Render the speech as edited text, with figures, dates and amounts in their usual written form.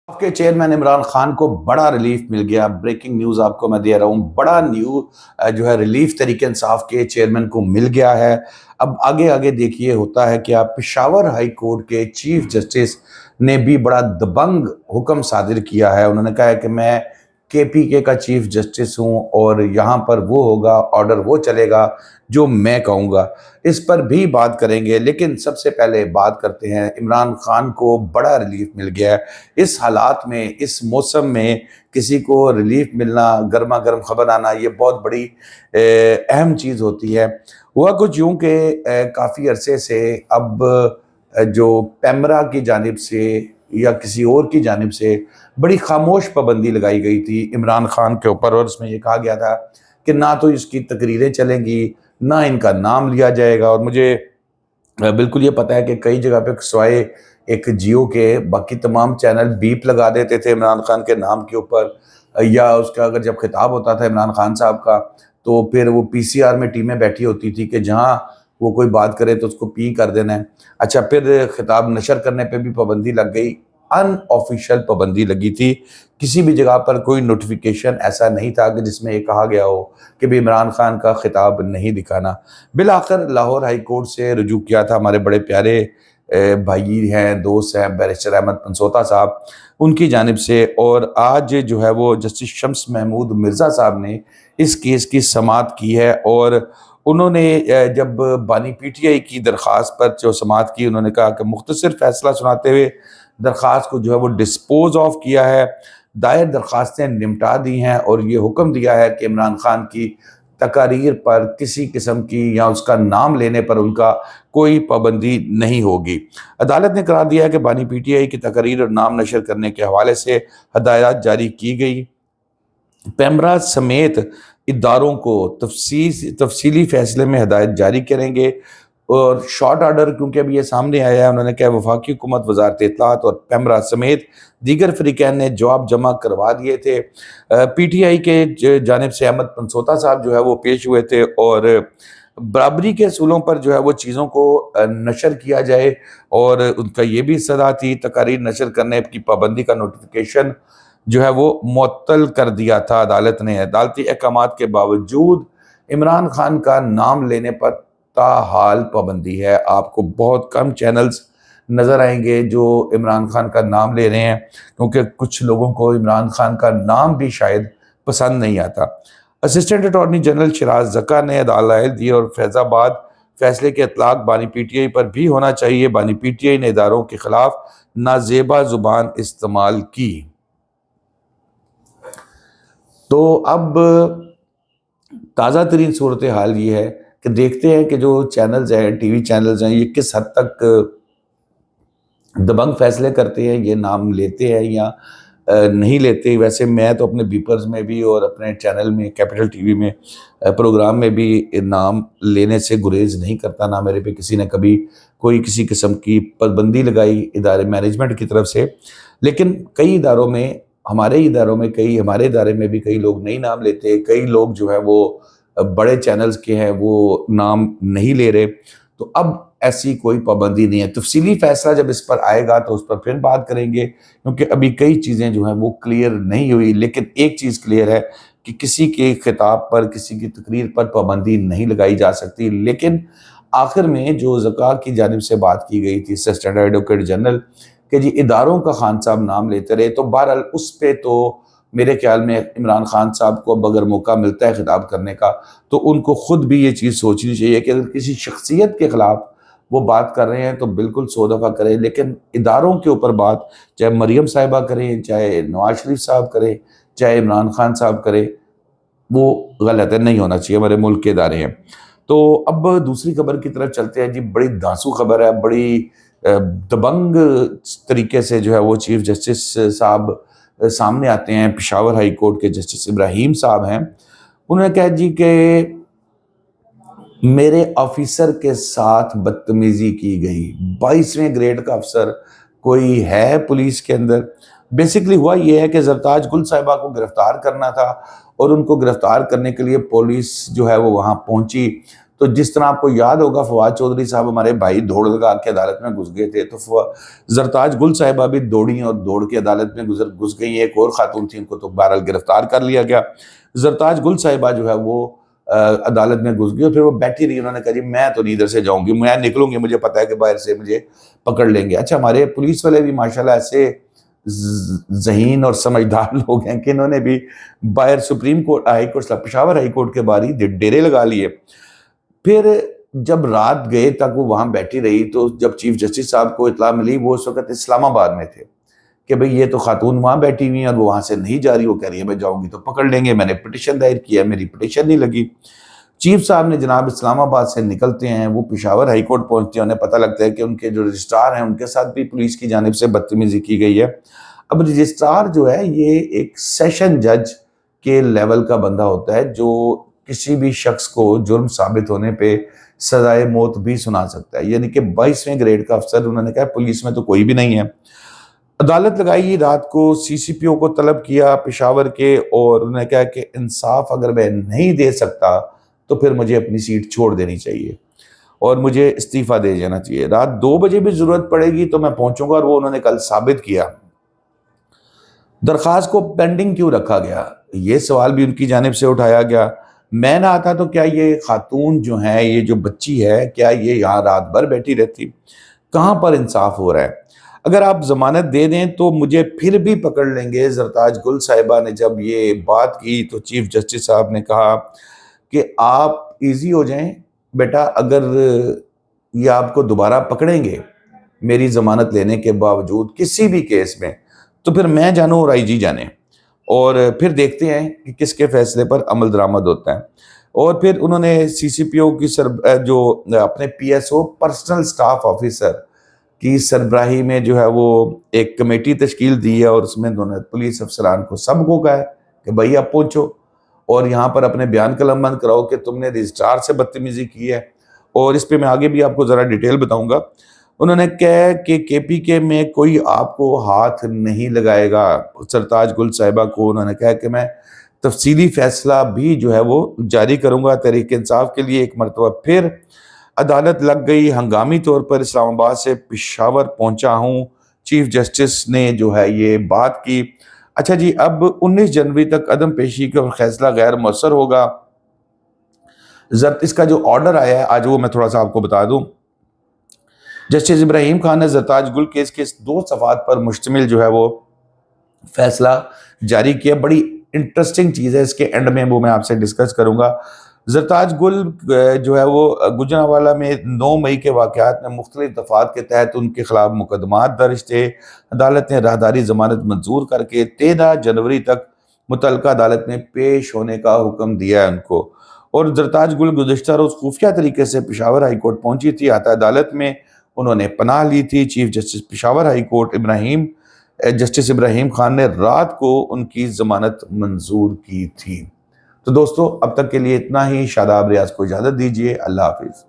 آپ کے چیئرمین عمران خان کو بڑا ریلیف مل گیا۔ بریکنگ نیوز آپ کو میں دے رہا ہوں، بڑا جو ہے ریلیف تحریک انصاف کے چیئرمین کو مل گیا ہے۔ اب آگے آگے دیکھیے ہوتا ہے کہ آپ پشاور ہائی کورٹ کے چیف جسٹس نے بھی بڑا دبنگ حکم صادر کیا ہے۔ انہوں نے کہا ہے کہ میں KPK کا چیف جسٹس ہوں اور یہاں پر وہ ہوگا، آرڈر وہ چلے گا جو میں کہوں گا۔ اس پر بھی بات کریں گے، لیکن سب سے پہلے بات کرتے ہیں عمران خان کو بڑا ریلیف مل گیا ہے۔ اس حالات میں، اس موسم میں کسی کو ریلیف ملنا، گرما گرم خبر آنا، یہ بہت بڑی اہم چیز ہوتی ہے۔ ہوا کچھ یوں کہ کافی عرصے سے اب جو پیمرا کی جانب سے یا کسی اور کی جانب سے بڑی خاموش پابندی لگائی گئی تھی عمران خان کے اوپر، اور اس میں یہ کہا گیا تھا کہ نہ تو اس کی تقریریں چلیں گی، نہ ان کا نام لیا جائے گا۔ اور مجھے بالکل یہ پتہ ہے کہ کئی جگہ پہ سوائے ایک جیو کے باقی تمام چینل بیپ لگا دیتے تھے عمران خان کے نام کے اوپر، یا اس کا اگر جب خطاب ہوتا تھا عمران خان صاحب کا تو پھر وہ PCR میں ٹیمیں بیٹھی ہوتی تھی کہ جہاں وہ کوئی بات کرے تو اس کو پی کر دینا ہے۔ اچھا، پھر خطاب نشر کرنے پہ بھی پابندی لگ گئی، ان آفیشیل پابندی لگی تھی۔ کسی بھی جگہ پر کوئی نوٹیفیکیشن ایسا نہیں تھا کہ جس میں یہ کہا گیا ہو کہ بھی عمران خان کا خطاب نہیں دکھانا۔ بالآخر لاہور ہائی کورٹ سے رجوع کیا تھا ہمارے بڑے پیارے بھائی ہیں، دوست ہیں، بیرسٹر احمد پنسوتا صاحب، ان کی جانب سے، اور آج جو ہے وہ جسٹس شمس محمود مرزا صاحب نے اس کیس کی سماعت کی ہے۔ اور انہوں نے جب بانی PTI کی درخواست پر جو سماعت کی، انہوں نے کہا کہ مختصر فیصلہ سناتے ہوئے درخواست کو جو ہے وہ ڈسپوز آف کیا ہے، دائر درخواستیں نمٹا دی ہیں، اور یہ حکم دیا ہے کہ عمران خان کی تقاریر پر کسی قسم کی یا اس کا نام لینے پر ان کا کوئی پابندی نہیں ہوگی۔ عدالت نے قرار دیا ہے کہ بانی PTI کی تقاریر اور نام نشر کرنے کے حوالے سے ہدایات جاری کی گئی۔ پیمرا سمیت اداروں کو تفصیلی فیصلے میں ہدایت جاری کریں گے، اور شارٹ آرڈر کیونکہ اب یہ سامنے آیا ہے، انہوں نے کہا وفاقی حکومت، وزارت اطلاعات اور پیمرا سمیت دیگر فریقین نے جواب جمع کروا دیے تھے۔ PTI کے جانب سے احمد پنسوتا صاحب جو ہے وہ پیش ہوئے تھے، اور برابری کے اصولوں پر جو ہے وہ چیزوں کو نشر کیا جائے، اور ان کا یہ بھی استدعا تھی تقاریر نشر کرنے کی پابندی کا نوٹیفیکیشن جو ہے وہ معطل کر دیا تھا عدالت نے۔ عدالتی احکامات کے باوجود عمران خان کا نام لینے پر تاحال پابندی ہے۔ آپ کو بہت کم چینلز نظر آئیں گے جو عمران خان کا نام لے رہے ہیں، کیونکہ کچھ لوگوں کو عمران خان کا نام بھی شاید پسند نہیں آتا۔ اسسٹنٹ اٹارنی جنرل شیراز زکا نے عدالت دی اور فیض آباد فیصلے کے اطلاق بانی PTI پر بھی ہونا چاہیے۔ بانی PTI نے اداروں کے خلاف نازیبا زبان استعمال کی۔ تو اب تازہ ترین صورتحال یہ ہے کہ دیکھتے ہیں کہ جو چینلز ہیں، TV چینلز ہیں، یہ کس حد تک دبنگ فیصلے کرتے ہیں، یہ نام لیتے ہیں یا نہیں لیتے۔ ویسے میں تو اپنے بیپرز میں بھی اور اپنے چینل میں کیپٹل TV میں پروگرام میں بھی نام لینے سے گریز نہیں کرتا، نہ میرے پہ کسی نے کبھی کوئی کسی قسم کی پابندی لگائی ادارے مینجمنٹ کی طرف سے۔ لیکن کئی اداروں میں، ہمارے ادارے میں بھی کئی لوگ نہیں نام لیتے، کئی لوگ جو ہے وہ بڑے چینلز کے ہیں وہ نام نہیں لے رہے۔ تو اب ایسی کوئی پابندی نہیں ہے۔ تفصیلی فیصلہ جب اس پر آئے گا تو اس پر پھر بات کریں گے، کیونکہ ابھی کئی چیزیں جو ہیں وہ کلیئر نہیں ہوئی۔ لیکن ایک چیز کلیئر ہے کہ کسی کے خطاب پر، کسی کی تقریر پر پابندی نہیں لگائی جا سکتی۔ لیکن آخر میں جو زکا کی جانب سے بات کی گئی تھی، اسسٹنٹ ایڈوکیٹ جنرل، کہ جی اداروں کا خان صاحب نام لیتے رہے، تو بہرحال اس پہ تو میرے خیال میں عمران خان صاحب کو اب اگر موقع ملتا ہے خطاب کرنے کا تو ان کو خود بھی یہ چیز سوچنی چاہیے کہ اگر کسی شخصیت کے خلاف وہ بات کر رہے ہیں تو بالکل 100 دفعہ کریں، لیکن اداروں کے اوپر بات چاہے مریم صاحبہ کریں، چاہے نواز شریف صاحب کریں، چاہے عمران خان صاحب کریں، وہ غلط ہے، نہیں ہونا چاہیے۔ ہمارے ملک کے ادارے ہیں۔ تو اب دوسری خبر کی طرف چلتے ہیں۔ جی بڑی دھانسو خبر ہے، بڑی دبنگ طریقے سے جو ہے وہ چیف جسٹس صاحب سامنے آتے ہیں۔ پشاور ہائی کورٹ کے جسٹس ابراہیم صاحب ہیں، انہوں نے کہا جی کہ میرے آفیسر کے ساتھ بدتمیزی کی گئی۔ 22ویں گریڈ کا افسر کوئی ہے پولیس کے اندر۔ بیسیکلی ہوا یہ ہے کہ زرتاج گل صاحبہ کو گرفتار کرنا تھا، اور ان کو گرفتار کرنے کے لیے پولیس جو ہے وہ وہاں پہنچی، تو جس طرح آپ کو یاد ہوگا فواد چودھری صاحب ہمارے بھائی دوڑ لگا کے عدالت میں گھس گئے تھے، تو زرتاج گل صاحبہ بھی دوڑی اور دوڑ کے عدالت میں گھس گئی. ایک اور خاتون تھی، ان کو تو بہرحال گرفتار کر لیا گیا. زرتاج گل صاحبہ جو ہے وہ عدالت میں گھس گئی اور پھر وہ بیٹھی رہی. انہوں نے کہا جی میں تو نہیں ادھر سے جاؤں گی، میں نکلوں گی، مجھے پتا ہے کہ باہر سے مجھے پکڑ لیں گے. اچھا، ہمارے پولیس والے بھی ماشاءاللہ ایسے ذہین اور سمجھدار لوگ ہیں کہ انہوں نے بھی باہر supreme court high court Peshawar high court کے باہر ہی ڈیرے لگا لیے. پھر جب رات گئے تک وہ وہاں بیٹھی رہی تو جب چیف جسٹس صاحب کو اطلاع ملی، وہ اس وقت اسلام آباد میں تھے، کہ بھئی یہ تو خاتون وہاں بیٹھی ہوئی ہیں اور وہ وہاں سے نہیں جا رہی، وہ کہہ رہی ہے میں جاؤں گی تو پکڑ لیں گے، میں نے پٹیشن دائر کیا، میری پٹیشن نہیں لگی. چیف صاحب نے جناب اسلام آباد سے نکلتے ہیں، وہ پشاور ہائی کورٹ پہنچتے ہیں، انہیں پتہ لگتا ہے کہ ان کے جو رجسٹرار ہیں ان کے ساتھ بھی پولیس کی جانب سے بدتمیزی کی گئی ہے. اب رجسٹرار جو ہے یہ ایک سیشن جج کے لیول کا بندہ ہوتا ہے جو کسی بھی شخص کو جرم ثابت ہونے پہ سزائے موت بھی سنا سکتا ہے، یعنی کہ 22ویں گریڈ کا افسر. انہوں نے کہا پولیس میں تو کوئی بھی نہیں ہے. عدالت لگائی، رات کو سی سی پی او کو طلب کیا پشاور کے، اور انہوں نے کہا کہ انصاف اگر میں نہیں دے سکتا تو پھر مجھے اپنی سیٹ چھوڑ دینی چاہیے اور مجھے استعفیٰ دے جانا چاہیے. رات 2 بجے بھی ضرورت پڑے گی تو میں پہنچوں گا، اور وہ انہوں نے کل ثابت کیا. درخواست کو پینڈنگ کیوں رکھا گیا، یہ سوال بھی ان کی جانب سے اٹھایا گیا. میں نہ آتا تو کیا یہ خاتون جو ہے، یہ جو بچی ہے، کیا یہ یہاں رات بھر بیٹھی رہتی؟ کہاں پر انصاف ہو رہا ہے؟ اگر آپ ضمانت دے دیں تو مجھے پھر بھی پکڑ لیں گے. زرتاج گل صاحبہ نے جب یہ بات کی تو چیف جسٹس صاحب نے کہا کہ آپ ایزی ہو جائیں بیٹا، اگر یہ آپ کو دوبارہ پکڑیں گے میری ضمانت لینے کے باوجود کسی بھی کیس میں، تو پھر میں جانوں اور آئی جی جانے، اور پھر دیکھتے ہیں کہ کس کے فیصلے پر عمل درآمد ہوتا ہے. اور پھر انہوں نے سی سی پی او کی جو اپنے P S O personnel staff officer کی سربراہی میں جو ہے وہ ایک کمیٹی تشکیل دی ہے، اور اس میں انہوں نے پولیس افسران کو سب کو کہا ہے کہ بھائی آپ پہنچو اور یہاں پر اپنے بیان قلم بند کراؤ کہ تم نے رجسٹرار سے بدتمیزی کی ہے. اور اس پہ میں آگے بھی آپ کو ذرا ڈیٹیل بتاؤں گا. انہوں نے کہا کہ کے پی کے میں کوئی آپ کو ہاتھ نہیں لگائے گا. سرتاج گل صاحبہ کو انہوں نے کہا کہ میں تفصیلی فیصلہ بھی جو ہے وہ جاری کروں گا. تحریک انصاف کے لیے ایک مرتبہ پھر عدالت لگ گئی. ہنگامی طور پر اسلام آباد سے پشاور پہنچا ہوں. چیف جسٹس نے جو ہے یہ بات کی. اچھا جی، اب 19 جنوری تک عدم پیشی کا فیصلہ غیر مؤثر ہوگا. اس کا جو آرڈر آیا ہے آج وہ میں تھوڑا سا آپ کو بتا دوں. جسٹس ابراہیم خان نے زرتاج گل کیس کے 2 صفحات پر مشتمل جو ہے وہ فیصلہ جاری کیا. بڑی انٹرسٹنگ چیز ہے، اس کے اینڈ میں وہ میں آپ سے ڈسکس کروں گا. زرتاج گل جو ہے وہ گجرانوالہ میں 9 مئی کے واقعات میں مختلف دفعات کے تحت ان کے خلاف مقدمات درج تھے. عدالت نے راہداری ضمانت منظور کر کے 13 جنوری تک متعلقہ عدالت میں پیش ہونے کا حکم دیا ہے ان کو. اور زرتاج گل گزشتہ روز خفیہ طریقے سے پشاور ہائی کورٹ پہنچی تھی. احاطہ عدالت میں انہوں نے پناہ لی تھی. Chief justice Peshawar high court justice Ibrahim Khan نے رات کو ان کی ضمانت منظور کی تھی. تو دوستو اب تک کے لیے اتنا ہی. شاداب ریاض کو اجازت دیجیے. اللہ حافظ.